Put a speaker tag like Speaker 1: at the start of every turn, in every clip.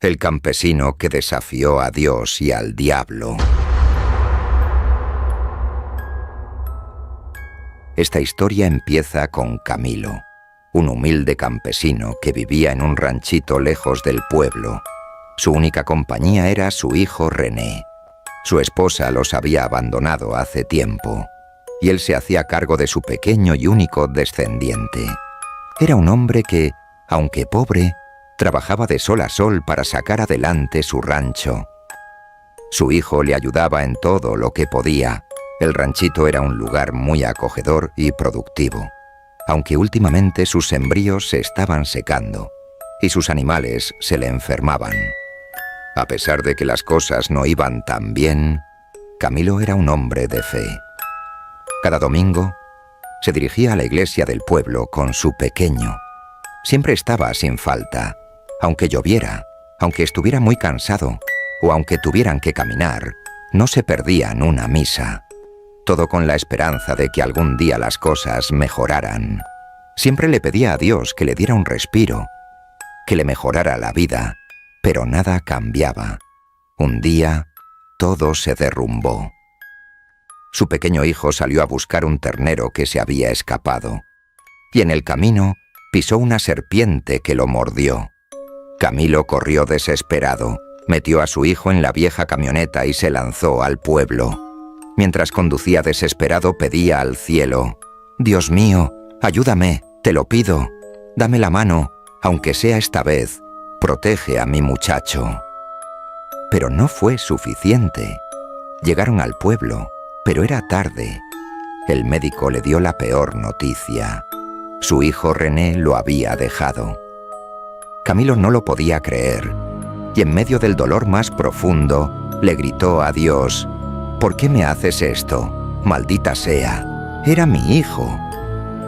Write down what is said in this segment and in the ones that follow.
Speaker 1: El campesino que desafió a Dios y al diablo. Esta historia empieza con Camilo, un humilde campesino que vivía en un ranchito lejos del pueblo. Su única compañía era su hijo René. Su esposa los había abandonado hace tiempo, y él se hacía cargo de su pequeño y único descendiente. Era un hombre que, aunque pobre, trabajaba de sol a sol para sacar adelante su rancho. Su hijo le ayudaba en todo lo que podía. El ranchito era un lugar muy acogedor y productivo, aunque últimamente sus sembríos se estaban secando y sus animales se le enfermaban. A pesar de que las cosas no iban tan bien, Camilo era un hombre de fe. Cada domingo se dirigía a la iglesia del pueblo con su pequeño. Siempre estaba sin falta, aunque lloviera, aunque estuviera muy cansado o aunque tuvieran que caminar, no se perdían una misa. Todo con la esperanza de que algún día las cosas mejoraran. Siempre le pedía a Dios que le diera un respiro, que le mejorara la vida, pero nada cambiaba. Un día, todo se derrumbó. Su pequeño hijo salió a buscar un ternero que se había escapado, y en el camino pisó una serpiente que lo mordió. Camilo corrió desesperado, metió a su hijo en la vieja camioneta y se lanzó al pueblo. Mientras conducía desesperado pedía al cielo: «Dios mío, ayúdame, te lo pido. Dame la mano, aunque sea esta vez. Protege a mi muchacho». Pero no fue suficiente. Llegaron al pueblo, pero era tarde. El médico le dio la peor noticia. Su hijo René lo había dejado. Camilo no lo podía creer, y en medio del dolor más profundo, le gritó a Dios: «¿Por qué me haces esto? Maldita sea. Era mi hijo.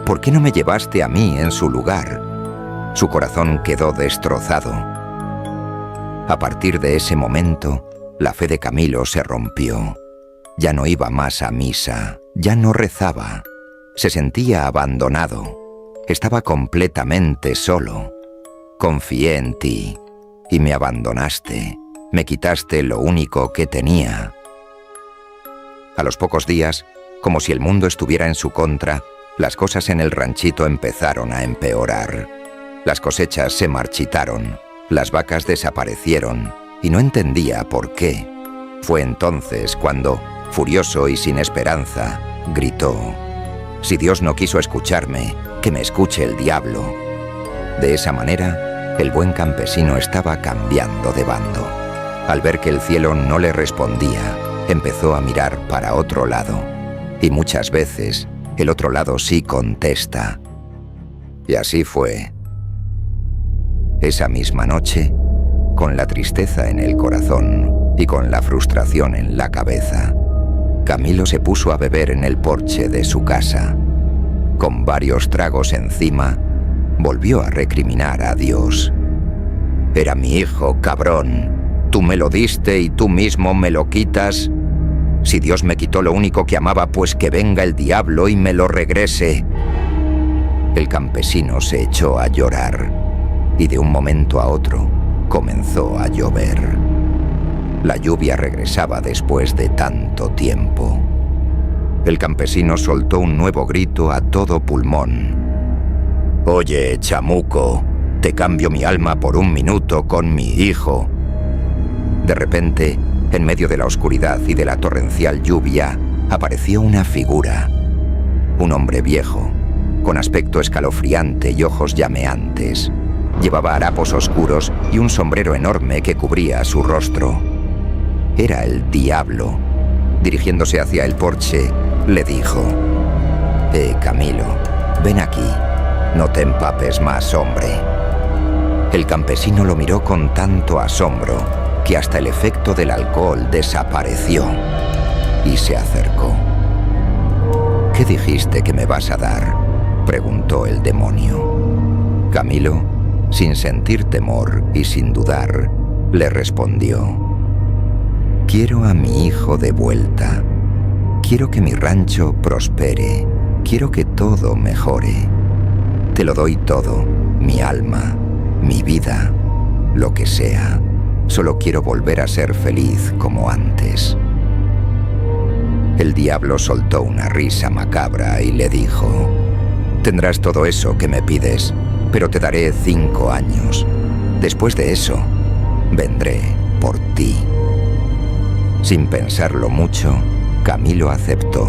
Speaker 1: ¿Por qué no me llevaste a mí en su lugar?». Su corazón quedó destrozado. A partir de ese momento, la fe de Camilo se rompió. Ya no iba más a misa, ya no rezaba. Se sentía abandonado. Estaba completamente solo. «Confié en ti, y me abandonaste. Me quitaste lo único que tenía». A los pocos días, como si el mundo estuviera en su contra, las cosas en el ranchito empezaron a empeorar. Las cosechas se marchitaron, las vacas desaparecieron, y no entendía por qué. Fue entonces cuando, furioso y sin esperanza, gritó: «Si Dios no quiso escucharme, que me escuche el diablo». De esa manera, el buen campesino estaba cambiando de bando. Al ver que el cielo no le respondía, empezó a mirar para otro lado, y muchas veces el otro lado sí contesta. Y así fue. Esa misma noche, con la tristeza en el corazón y con la frustración en la cabeza, Camilo se puso a beber en el porche de su casa. Con varios tragos encima, volvió a recriminar a Dios. «Era mi hijo, cabrón. Tú me lo diste y tú mismo me lo quitas. Si Dios me quitó lo único que amaba, pues que venga el diablo y me lo regrese». El campesino se echó a llorar, y de un momento a otro comenzó a llover. La lluvia regresaba después de tanto tiempo. El campesino soltó un nuevo grito a todo pulmón: «Oye, chamuco, te cambio mi alma por un minuto con mi hijo». De repente, en medio de la oscuridad y de la torrencial lluvia, apareció una figura. Un hombre viejo, con aspecto escalofriante y ojos llameantes. Llevaba harapos oscuros y un sombrero enorme que cubría su rostro. Era el diablo. Dirigiéndose hacia el porche, le dijo: Camilo, ven aquí. No te empapes más, hombre». El campesino lo miró con tanto asombro que hasta el efecto del alcohol desapareció, y se acercó. «¿Qué dijiste que me vas a dar?», preguntó el demonio. Camilo, sin sentir temor y sin dudar, le respondió: «Quiero a mi hijo de vuelta. Quiero que mi rancho prospere. Quiero que todo mejore. Te lo doy todo, mi alma, mi vida, lo que sea. Solo quiero volver a ser feliz como antes. El diablo soltó una risa macabra y le dijo: tendrás todo eso que me pides, pero te daré 5 años. Después de eso, vendré por ti. Sin pensarlo mucho, Camilo aceptó.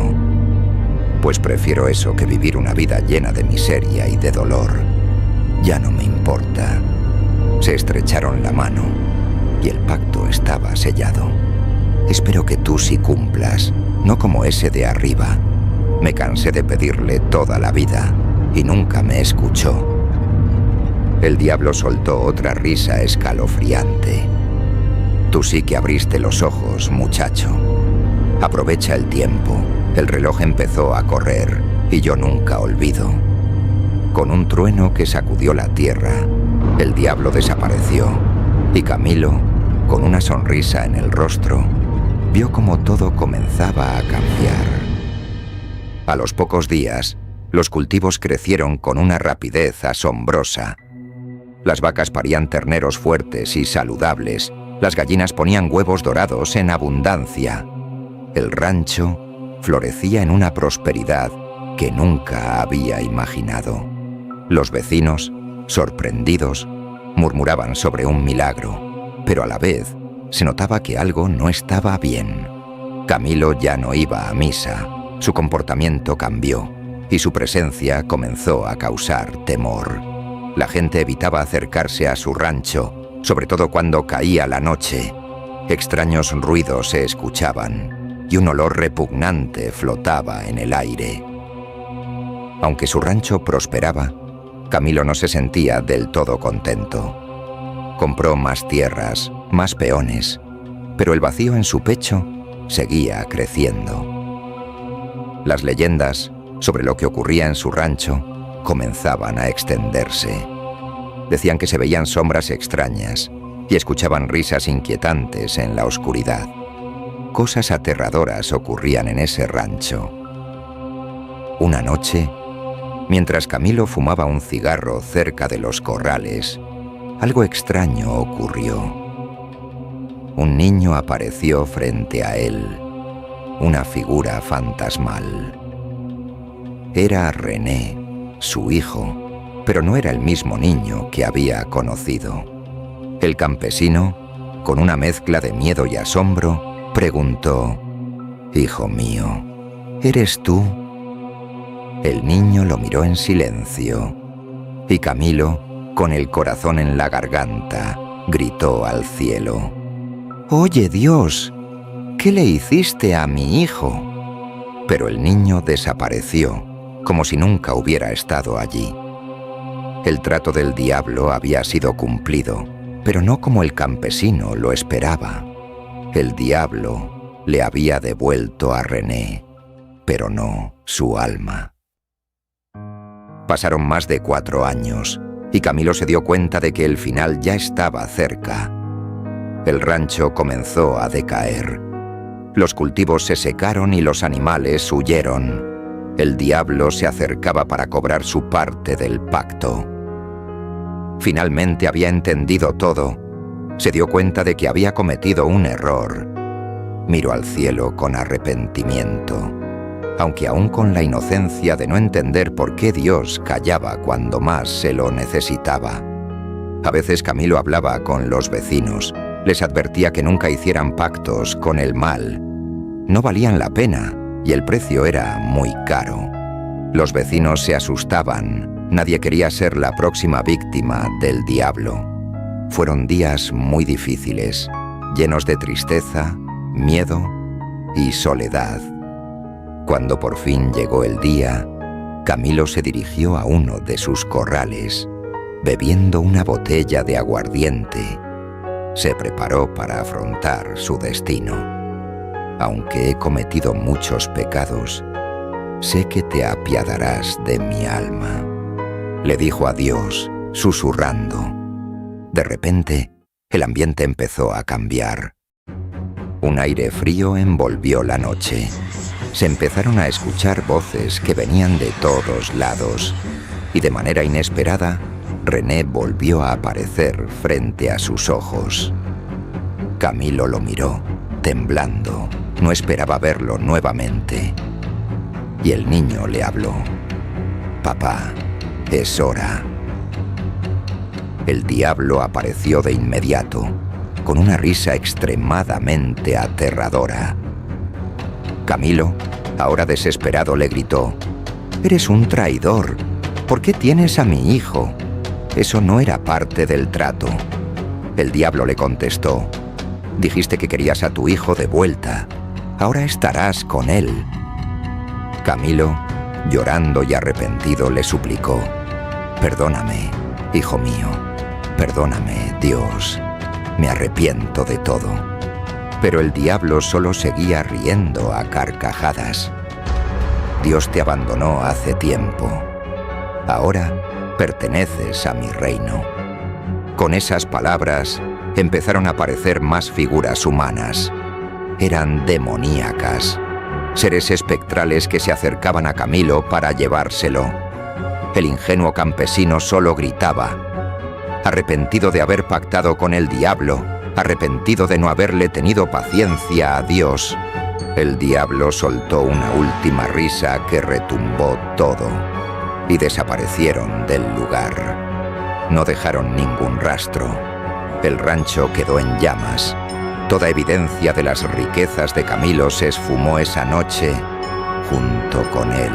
Speaker 1: Pues prefiero eso que vivir una vida llena de miseria y de dolor. Ya no me importa. Se estrecharon la mano y el pacto estaba sellado. Espero que tú sí cumplas, no como ese de arriba. Me cansé de pedirle toda la vida y nunca me escuchó. El diablo soltó otra risa escalofriante. Tú sí que abriste los ojos, muchacho. Aprovecha el tiempo. El reloj empezó a correr y yo nunca olvido. Con un trueno que sacudió la tierra, el diablo desapareció y Camilo, con una sonrisa en el rostro, vio cómo todo comenzaba a cambiar. A los pocos días, los cultivos crecieron con una rapidez asombrosa. Las vacas parían terneros fuertes y saludables, las gallinas ponían huevos dorados en abundancia. El rancho florecía en una prosperidad que nunca había imaginado. Los vecinos, sorprendidos, murmuraban sobre un milagro, pero a la vez se notaba que algo no estaba bien. Camilo ya no iba a misa, su comportamiento cambió y su presencia comenzó a causar temor. La gente evitaba acercarse a su rancho, sobre todo cuando caía la noche. Extraños ruidos se escuchaban y un olor repugnante flotaba en el aire. Aunque su rancho prosperaba, Camilo no se sentía del todo contento. Compró más tierras, más peones, pero el vacío en su pecho seguía creciendo. Las leyendas sobre lo que ocurría en su rancho comenzaban a extenderse. Decían que se veían sombras extrañas y escuchaban risas inquietantes en la oscuridad. Cosas aterradoras ocurrían en ese rancho. Una noche, mientras Camilo fumaba un cigarro cerca de los corrales, algo extraño ocurrió. Un niño apareció frente a él, una figura fantasmal. Era René, su hijo, pero no era el mismo niño que había conocido. El campesino, con una mezcla de miedo y asombro, preguntó: «Hijo mío, ¿eres tú?». El niño lo miró en silencio, y Camilo, con el corazón en la garganta, gritó al cielo: «¡Oye, Dios! ¿Qué le hiciste a mi hijo?». Pero el niño desapareció, como si nunca hubiera estado allí. El trato del diablo había sido cumplido, pero no como el campesino lo esperaba. El diablo le había devuelto a René, pero no su alma. Pasaron más de 4 años, y Camilo se dio cuenta de que el final ya estaba cerca. El rancho comenzó a decaer. Los cultivos se secaron y los animales huyeron. El diablo se acercaba para cobrar su parte del pacto. Finalmente había entendido todo. Se dio cuenta de que había cometido un error. Miró al cielo con arrepentimiento, aunque aún con la inocencia de no entender por qué Dios callaba cuando más se lo necesitaba. A veces Camilo hablaba con los vecinos, les advertía que nunca hicieran pactos con el mal. No valían la pena y el precio era muy caro. Los vecinos se asustaban. Nadie quería ser la próxima víctima del diablo. Fueron días muy difíciles, llenos de tristeza, miedo y soledad. Cuando por fin llegó el día, Camilo se dirigió a uno de sus corrales. Bebiendo una botella de aguardiente, se preparó para afrontar su destino. «Aunque he cometido muchos pecados, sé que te apiadarás de mi alma», le dijo a Dios, susurrando. De repente, el ambiente empezó a cambiar. Un aire frío envolvió la noche. Se empezaron a escuchar voces que venían de todos lados, y de manera inesperada, René volvió a aparecer frente a sus ojos. Camilo lo miró, temblando. No esperaba verlo nuevamente. Y el niño le habló. «Papá, es hora». El diablo apareció de inmediato, con una risa extremadamente aterradora. Camilo, ahora desesperado, le gritó: «Eres un traidor. ¿Por qué tienes a mi hijo? Eso no era parte del trato». El diablo le contestó: «Dijiste que querías a tu hijo de vuelta. Ahora estarás con él». Camilo, llorando y arrepentido, le suplicó: «Perdóname, hijo mío. Perdóname, Dios. Me arrepiento de todo». Pero el diablo solo seguía riendo a carcajadas. «Dios te abandonó hace tiempo. Ahora perteneces a mi reino». Con esas palabras empezaron a aparecer más figuras humanas. Eran demoníacas, seres espectrales que se acercaban a Camilo para llevárselo. El ingenuo campesino solo gritaba, arrepentido de haber pactado con el diablo, arrepentido de no haberle tenido paciencia a Dios. El diablo soltó una última risa que retumbó todo y desaparecieron del lugar. No dejaron ningún rastro. El rancho quedó en llamas. Toda evidencia de las riquezas de Camilo se esfumó esa noche junto con él.